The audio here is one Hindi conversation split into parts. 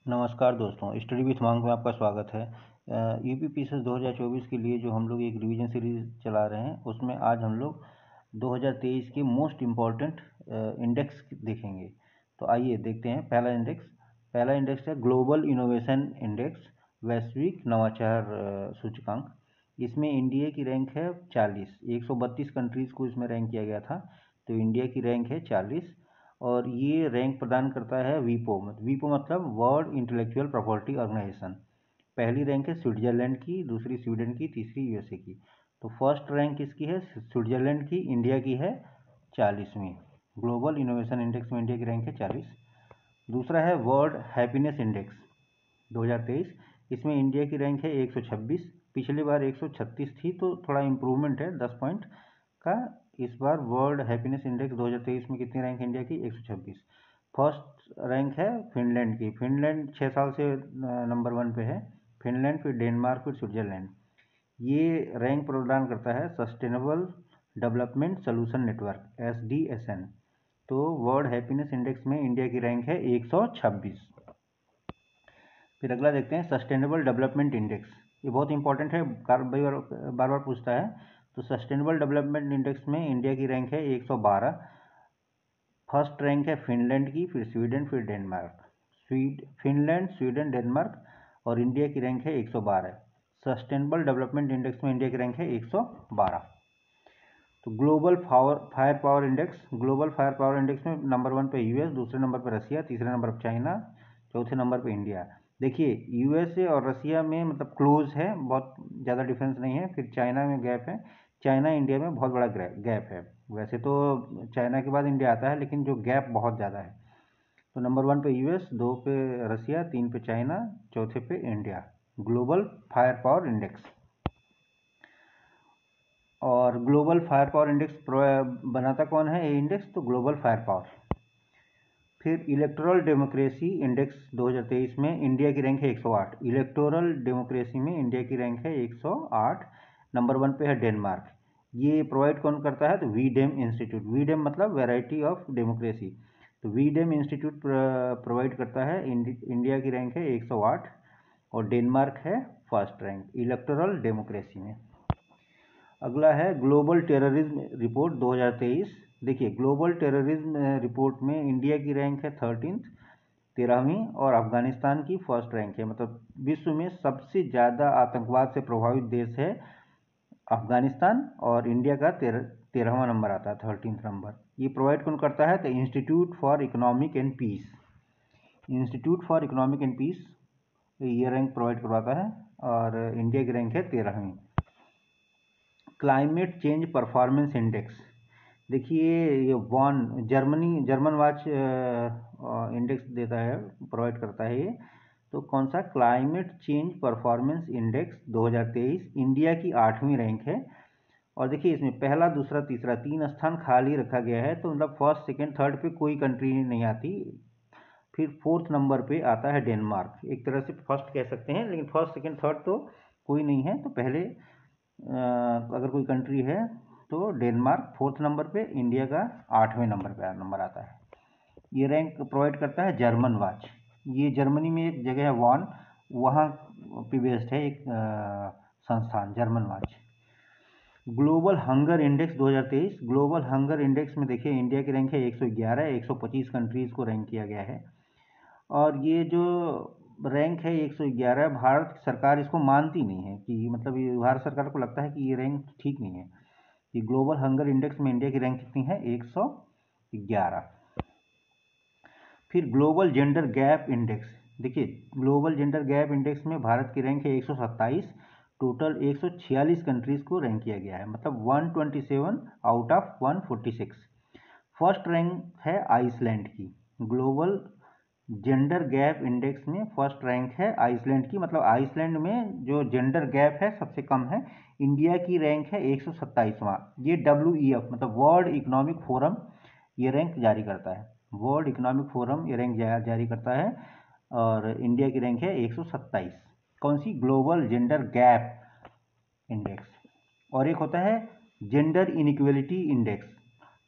नमस्कार दोस्तों, स्टडी विथ मांग में आपका स्वागत है। यूपी पीसीएस 2024 के लिए जो हम लोग एक रिवीजन सीरीज चला रहे हैं, उसमें आज हम लोग 2023 के मोस्ट इम्पॉर्टेंट इंडेक्स देखेंगे। तो आइए देखते हैं। पहला इंडेक्स है ग्लोबल इनोवेशन इंडेक्स, वैश्विक नवाचार सूचकांक। इसमें इंडिया की रैंक है 40। 132 कंट्रीज़ को इसमें रैंक किया गया था, तो इंडिया की रैंक है 40। और ये रैंक प्रदान करता है वीपो मतलब वर्ल्ड इंटेलेक्चुअल प्रॉपर्टी ऑर्गेनाइजेशन। पहली रैंक है स्विट्जरलैंड की, दूसरी स्वीडन की, तीसरी यूएसए की। तो फर्स्ट रैंक किसकी है? स्विट्जरलैंड की। इंडिया की है 40वीं। ग्लोबल इनोवेशन इंडेक्स में इंडिया की रैंक है 40। दूसरा है वर्ल्ड हैप्पीनेस इंडेक्स 2023। इसमें इंडिया की रैंक है 126। पिछली बार 136 थी, तो थोड़ा इम्प्रूवमेंट है 10 पॉइंट का। इस बार वर्ल्ड हैप्पीनेस इंडेक्स 2023 में कितनी रैंक इंडिया की? 126। फर्स्ट रैंक है फिनलैंड की। फिनलैंड 6 साल से नंबर 1 पे है। फिनलैंड, फिर डेनमार्क, फिर स्विट्जरलैंड। ये रैंक प्रदान करता है sustainable development solution network, SDSN। तो वर्ल्ड हैप्पीनेस इंडेक्स में इंडिया की रैंक है 126। फिर अगला देखते हैं सस्टेनेबल डेवलपमेंट इंडेक्स। ये बहुत इंपॉर्टेंट है, बार बार पूछता है। तो सस्टेनेबल डेवलपमेंट इंडेक्स में इंडिया की रैंक है 112। फर्स्ट रैंक है फिनलैंड की, फिर स्वीडन, फिर डेनमार्क। फिनलैंड, स्वीडन, डेनमार्क और इंडिया की रैंक है 112। सस्टेनेबल डेवलपमेंट इंडेक्स में इंडिया की रैंक है 112। तो ग्लोबल फायर पावर इंडेक्स में नंबर 1 पे यूएस, दूसरे नंबर पे रसिया, तीसरे नंबर पर चाइना, चौथे नंबर पे इंडिया। देखिए यूएसए और रसिया में मतलब क्लोज है, बहुत ज़्यादा डिफरेंस नहीं है। फिर चाइना में गैप है। चाइना इंडिया में बहुत बड़ा गैप है। वैसे तो चाइना के बाद इंडिया आता है, लेकिन जो गैप बहुत ज़्यादा है। तो नंबर 1 पे यूएस, 2 पे रसिया, 3 पे चाइना, चौथे पे India. Global fire power index. और ग्लोबल फायर पावर इंडेक्स बनाता कौन है ये इंडेक्स? तो ग्लोबल फायर पावर। फिर इलेक्टोरल डेमोक्रेसी इंडेक्स 2023 में इंडिया की रैंक है 108। इलेक्टोरल डेमोक्रेसी में इंडिया की रैंक है 108। नंबर 1 पे है डेनमार्क। ये प्रोवाइड कौन करता है? तो वीडेम इंस्टीट्यूट। वीडेम मतलब वैरायटी ऑफ डेमोक्रेसी। तो वीडेम इंस्टीट्यूट प्रोवाइड करता है। इंडिया की रैंक है 108 और डेनमार्क है फर्स्ट रैंक इलेक्टोरल डेमोक्रेसी में। अगला है ग्लोबल टेररिज्म रिपोर्ट 2023। देखिए ग्लोबल टेररिज्म रिपोर्ट में इंडिया की रैंक है 13वीं और अफगानिस्तान की फर्स्ट रैंक है। मतलब विश्व में सबसे ज़्यादा आतंकवाद से प्रभावित देश है अफगानिस्तान, और इंडिया का 13वां नंबर आता है, 13th नंबर। ये प्रोवाइड कौन करता है? तो institute for economic and peace. Institute for economic and peace ये रैंक प्रोवाइड करवाता है और इंडिया की रैंक है 13वीं। Climate change performance index. देखिए ये जर्मन वाच इंडेक्स देता है, प्रोवाइड करता है ये। तो कौन सा? Climate change performance index 2023। India की 8वीं रैंक है। और देखिए इसमें पहला, दूसरा, तीसरा 3 स्थान खाली रखा गया है। तो मतलब फर्स्ट, सेकेंड, थर्ड पे कोई कंट्री नहीं आती। फिर 4th नंबर पे आता है डेनमार्क। एक तरह से फर्स्ट कह सकते हैं, लेकिन फर्स्ट, सेकेंड, थर्ड तो कोई नहीं है। तो पहले अगर कोई कंट्री है तो डेनमार्क 4th नंबर पे, इंडिया का 8वें नंबर पे नंबर आता है। ये रैंक प्रोवाइड करता है जर्मन वाच। ये जर्मनी में एक जगह है वॉन, वहाँ पे बेस्ड है एक संस्थान, German watch. Global hunger index 2023। Global hunger index में देखिए इंडिया की रैंक है 111। 125 कंट्रीज़ को रैंक किया गया है। और ये जो रैंक है 111, भारत सरकार इसको मानती नहीं है कि मतलब ये भारत सरकार को लगता है कि ये रैंक ठीक नहीं है। कि ग्लोबल हंगर इंडेक्स में इंडिया की रैंक कितनी है? 111। फिर ग्लोबल जेंडर गैप इंडेक्स। देखिए ग्लोबल जेंडर गैप इंडेक्स में भारत की रैंक है 127। टोटल 146 कंट्रीज़ को रैंक किया गया है, मतलब 127 आउट ऑफ 146। फर्स्ट रैंक है आइसलैंड की। ग्लोबल जेंडर गैप इंडेक्स में फर्स्ट रैंक है आइसलैंड की। मतलब आइसलैंड में जो जेंडर गैप है सबसे कम है। इंडिया की रैंक है 127वां। ये WEF मतलब वर्ल्ड इकोनॉमिक फोरम ये रैंक जारी करता है। वर्ल्ड इकोनॉमिक फोरम ये रैंक जारी करता है और इंडिया की रैंक है 127। कौन सी? Global gender gap index. और एक होता है जेंडर इनइक्वलिटी इंडेक्स,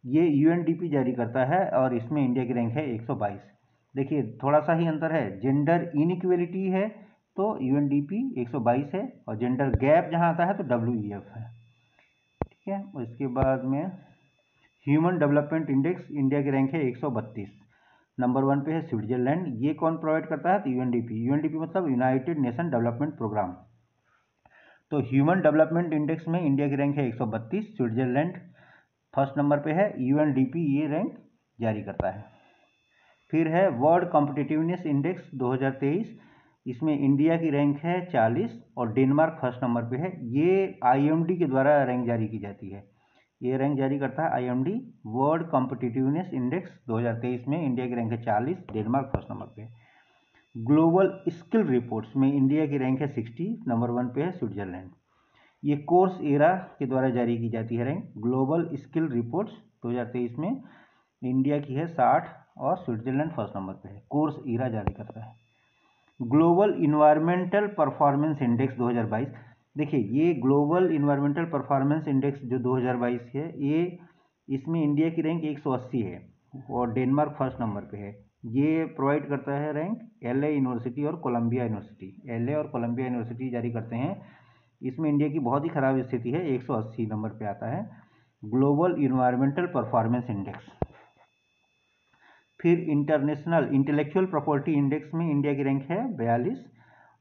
ये UNDP जारी करता है और इसमें इंडिया की रैंक है 122। देखिए थोड़ा सा ही अंतर है, जेंडर इनइक्वलिटी है तो यूएनडीपी 122 है, और जेंडर गैप जहाँ आता है तो डब्ल्यूईएफ है। ठीक है, उसके बाद में ह्यूमन डेवलपमेंट इंडेक्स, इंडिया की रैंक है 132, नंबर 1 पे है स्विट्जरलैंड। ये कौन प्रोवाइड करता है? तो यूएनडीपी। यूएनडीपी मतलब यूनाइटेड नेशन डेवलपमेंट प्रोग्राम। तो ह्यूमन डेवलपमेंट इंडेक्स में इंडिया की रैंक है 132, स्विट्जरलैंड फर्स्ट नंबर पे है, यूएनडीपी ये रैंक जारी करता है। फिर है वर्ल्ड कॉम्पिटिटिवनेस इंडेक्स 2023, इसमें इंडिया की रैंक है 40 और डेनमार्क फर्स्ट नंबर पे है। ये आईएमडी के द्वारा रैंक जारी की जाती है, ये रैंक जारी करता है आईएमडी। वर्ल्ड कॉम्पिटिटिवनेस इंडेक्स 2023 में इंडिया की रैंक है 40, डेनमार्क फर्स्ट नंबर पे। ग्लोबल स्किल रिपोर्ट्स में इंडिया की रैंक है 60, नंबर 1 पे है स्विट्जरलैंड। ये कोर्स एरा के द्वारा जारी की जाती है रैंक। ग्लोबल स्किल रिपोर्ट्स 2023 में इंडिया की है 60 और स्विट्जरलैंड फर्स्ट नंबर पे है, कोर्स एरा जारी करता है। ग्लोबल इन्वायरमेंटल परफॉर्मेंस इंडेक्स 2022, देखिए ये ग्लोबल इन्वायरमेंटल परफॉर्मेंस इंडेक्स जो 2022 है, ये इसमें इंडिया की रैंक 180 है और डेनमार्क फर्स्ट नंबर पे है। ये प्रोवाइड करता है रैंक एलए यूनिवर्सिटी और कोलंबिया यूनिवर्सिटी, एलए और कोलंबिया यूनिवर्सिटी जारी करते हैं। इसमें इंडिया की बहुत ही खराब स्थिति है, 180 नंबर पे आता है ग्लोबल इन्वायरमेंटल परफॉर्मेंस इंडेक्स। फिर इंटरनेशनल इंटेलेक्चुअल प्रॉपर्टी इंडेक्स में इंडिया की रैंक है 42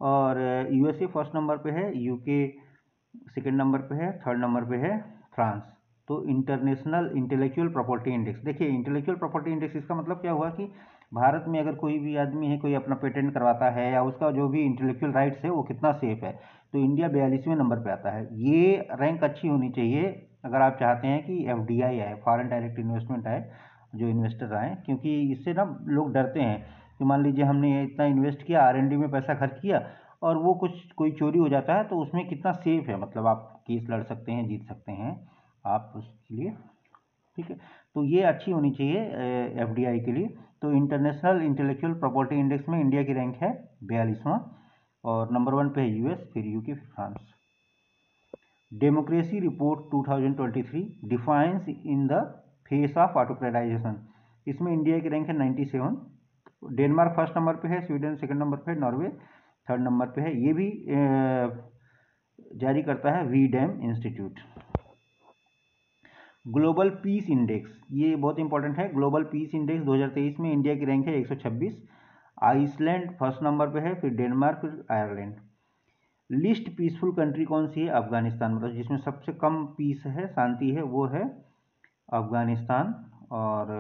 और यूएसए फर्स्ट नंबर पे है, यूके सेकेंड नंबर पे है, थर्ड नंबर पे है फ्रांस। तो इंटरनेशनल इंटेलेक्चुअल प्रॉपर्टी इंडेक्स, देखिए इंटेलेक्चुअल प्रॉपर्टी इंडेक्स इसका मतलब क्या हुआ कि भारत में अगर कोई भी आदमी है, कोई अपना पेटेंट करवाता है या उसका जो भी इंटेलेक्चुअल राइट्स है वो कितना सेफ है, तो इंडिया 42वें नंबर पे आता है। ये रैंक अच्छी होनी चाहिए अगर आप चाहते हैं कि एफडीआई आए, फॉरेन डायरेक्ट इन्वेस्टमेंट आए, जो इन्वेस्टर आए, क्योंकि इससे ना लोग डरते हैं कि मान लीजिए हमने इतना इन्वेस्ट किया, आरएनडी में पैसा खर्च किया और वो कोई चोरी हो जाता है तो उसमें कितना सेफ है, मतलब आप केस लड़ सकते हैं, जीत सकते हैं आप उसके लिए। ठीक है, तो ये अच्छी होनी चाहिए एफडीआई के लिए। तो इंटरनेशनल इंटेलेक्चुअल प्रॉपर्टी इंडेक्स में इंडिया की रैंक है 42वां और नंबर 1 पे है यूएस, फिर यूके, फिर France. Democracy report 2023 defines in the face of autocratisation, इसमें इंडिया की रैंक है 97, डेनमार्क फर्स्ट नंबर पे है, स्वीडन सेकंड नंबर पे है, नॉर्वे थर्ड नंबर पे है। ये भी जारी करता है V Dem institute. Global peace index, ये बहुत इंपॉर्टेंट है। ग्लोबल पीस इंडेक्स 2023 में इंडिया की रैंक है 126, आइसलैंड फर्स्ट नंबर पे है, फिर डेनमार्क, फिर आयरलैंड। लिस्ट पीसफुल कंट्री कौन सी है? अफगानिस्तान, मतलब जिसमें सबसे कम पीस है, शांति है, वो है अफगानिस्तान और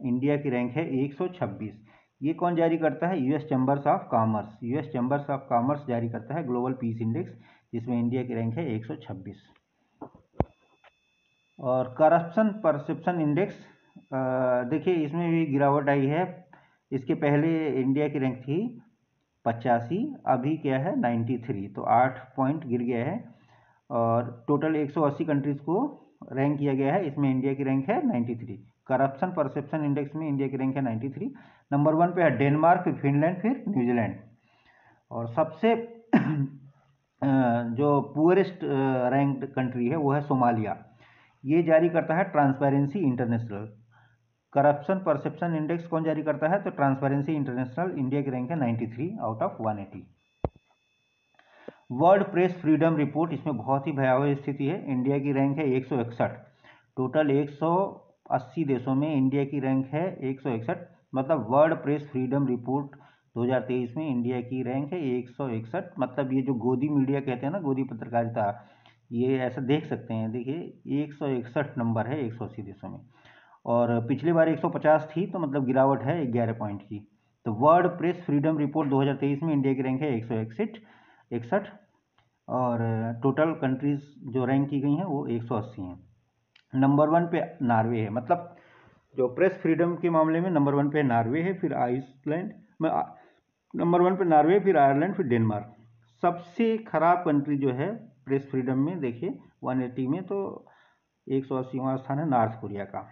इंडिया की रैंक है 126। ये कौन जारी करता है? US chambers of commerce, US chambers of commerce जारी करता है ग्लोबल पीस इंडेक्स, जिसमें इंडिया की रैंक है 126। और करप्शन परसेप्शन इंडेक्स, देखिए इसमें भी गिरावट आई है। इसके पहले इंडिया की रैंक थी 85, अभी क्या है 93, तो 8 पॉइंट गिर गया है और टोटल 180 कंट्रीज को रैंक किया गया है, इसमें इंडिया की रैंक है 93। करप्शन परसेप्शन इंडेक्स में इंडिया की रैंक है 93, नंबर 1 पे है डेनमार्क, फिर फिनलैंड, फिर न्यूजीलैंड। और सबसे जो पुअरेस्ट रैंक्ड कंट्री है वो है सोमालिया, ये जारी करता है transparency international. Corruption perception index कौन जारी करता है? तो ट्रांसपेरेंसी इंटरनेशनल, इंडिया की रैंक है 93 out of 180। World press freedom report, इसमें बहुत ही भयावह स्थिति है, इंडिया की रैंक है 161, टोटल 180 देशों में इंडिया की रैंक है 161, मतलब वर्ल्ड प्रेस फ्रीडम रिपोर्ट 2023 में इंडिया की रैंक है 161। मतलब ये जो गोदी मीडिया कहते हैं ना, गोदी पत्रकारिता, ये ऐसा देख सकते हैं, देखिए 161 नंबर है 180 देशों में, और पिछली बार 150 थी, तो मतलब गिरावट है 11 पॉइंट की। तो वर्ल्ड प्रेस फ्रीडम रिपोर्ट 2023 में इंडिया की रैंक है 161 और टोटल कंट्रीज जो रैंक की गई हैं वो 180 हैं। नंबर 1 पे नॉर्वे है, मतलब जो प्रेस फ्रीडम के मामले में नंबर 1 पे नॉर्वे है, फिर आइसलैंड, नंबर 1 पे नॉर्वे, फिर आयरलैंड, फिर डेनमार्क। सबसे खराब कंट्री जो है प्रेस फ्रीडम में, देखिए 180 में, तो 180वां स्थान है नॉर्थ कोरिया का।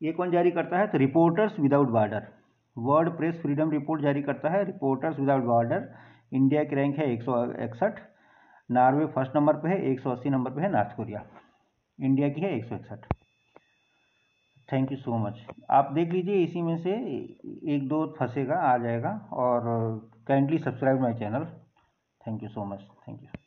ये कौन जारी करता है? तो reporters without border, world press freedom report जारी करता है रिपोर्टर्स विदाउट बॉर्डर। इंडिया की रैंक है 161, नॉर्वे फर्स्ट नंबर पे है, 180 नंबर पे है नॉर्थ कोरिया, इंडिया की है 161। Thank you so much. आप देख लीजिए, इसी में से एक दो फंसेगा, आ जाएगा। और kindly subscribe my channel. Thank you so much. Thank you.